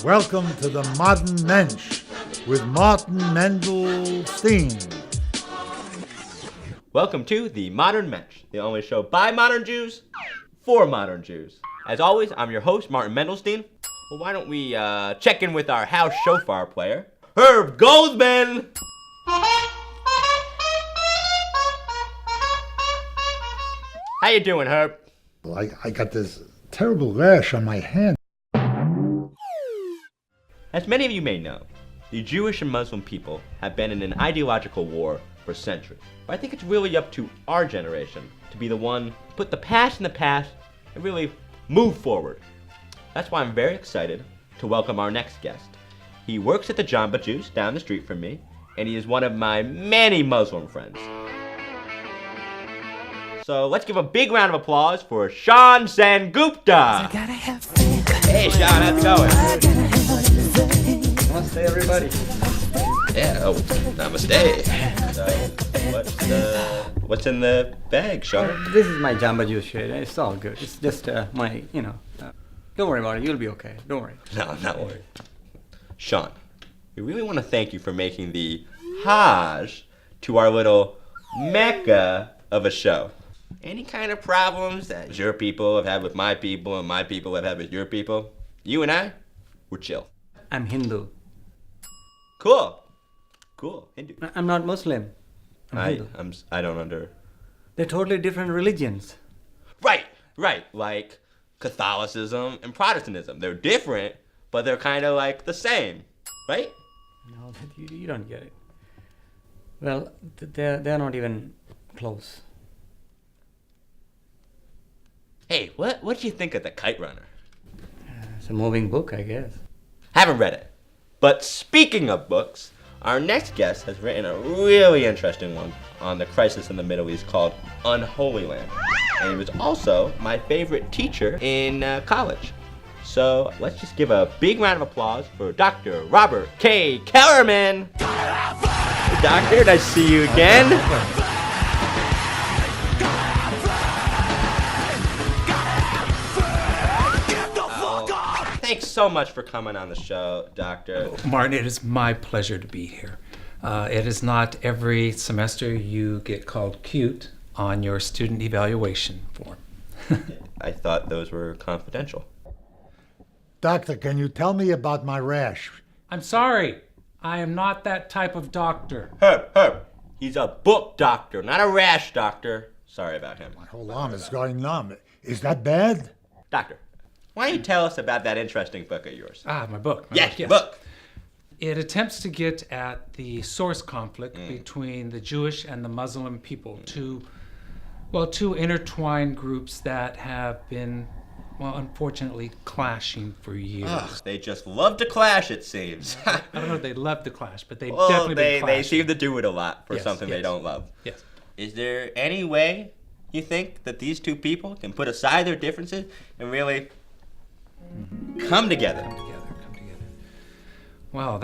Welcome to the Modern Mensch with Martin Mendelstein. Welcome to the Modern Mensch, the only show by modern Jews for modern Jews. As always, I'm your host, Martin Mendelstein. Well, why don't we check in with our house shofar player, Herb Goldman. How you doing, Herb? Well, I got this terrible rash on my hand. As many of you may know, the Jewish and Muslim people have been in an ideological war for centuries. But I think it's really up to our generation to be the one to put the past in the past and really move forward. That's why I'm very excited to welcome our next guest. He works at the Jamba Juice down the street from me, and he is one of my many Muslim friends. So let's give a big round of applause for Sean Sengupta. Hey Sean, how's it going? Namaste, everybody. Yeah, oh, namaste. So, what's in the bag, Sean? This is my Jamba Juice shade. It's all good. It's just my, don't worry about it. You'll be okay. Don't worry. No, I'm not worried. Sean, we really want to thank you for making the Hajj to our little Mecca of a show. Any kind of problems that your people have had with my people and my people have had with your people, you and I, we're chill. I'm Hindu. Cool. Hindu. I'm not Muslim. I'm Hindu. I don't under. They're totally different religions. Right. Like Catholicism and Protestantism. They're different, but they're kind of like the same, right? No, you don't get it. Well, they're not even close. Hey, what did you think of The Kite Runner? It's a moving book, I guess. Haven't read it. But speaking of books, our next guest has written a really interesting one on the crisis in the Middle East called Unholy War. And he was also my favorite teacher in college. So let's just give a big round of applause for Dr. Robert K. Kellerman. Hey, Doctor, nice to see you again. Thanks so much for coming on the show, Doctor. Martin, it is my pleasure to be here. It is not every semester you get called cute on your student evaluation form. I thought those were confidential. Doctor, can you tell me about my rash? I'm sorry. I am not that type of doctor. Herb. He's a book doctor, not a rash doctor. Sorry about him. My whole arm is going numb. Is that bad? Doctor, why don't you tell us about that interesting book of yours? My book. Yes. Book. It attempts to get at the source conflict between the Jewish and the Muslim people, two intertwined groups that have been, unfortunately, clashing for years. They just love to clash, it seems. I don't know if they love to clash, but they've definitely been clashing. They seem to do it a lot for something they don't love. Yes. Is there any way you think that these two people can put aside their differences and really come together? Come together. Wow,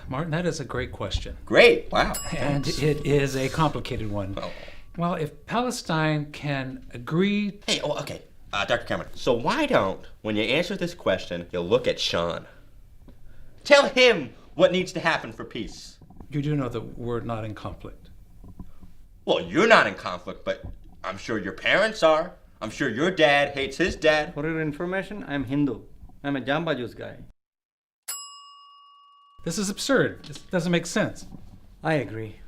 Martin, that is a great question. Great, wow. And Thanks. it is a complicated one. Oh. Well, if Palestine can agree... Hey, okay, Dr. Cameron. So why don't, when you answer this question, you look at Sean? Tell him what needs to happen for peace. You do know that we're not in conflict. Well, you're not in conflict, but I'm sure your parents are. I'm sure your dad hates his dad. For your information, I'm Hindu. I'm a Jamba Juice guy. This is absurd. This doesn't make sense. I agree.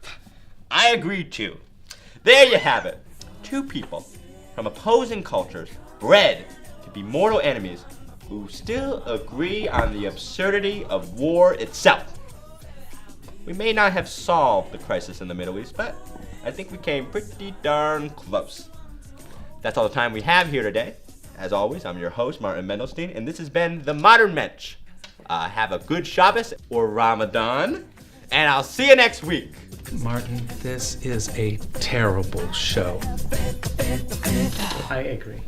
I agree too. There you have it. Two people from opposing cultures, bred to be mortal enemies, who still agree on the absurdity of war itself. We may not have solved the crisis in the Middle East, but I think we came pretty darn close. That's all the time we have here today. As always, I'm your host, Martin Mendelstein, and this has been The Modern Mensch. Have a good Shabbos or Ramadan, and I'll see you next week. Martin, this is a terrible show. I agree.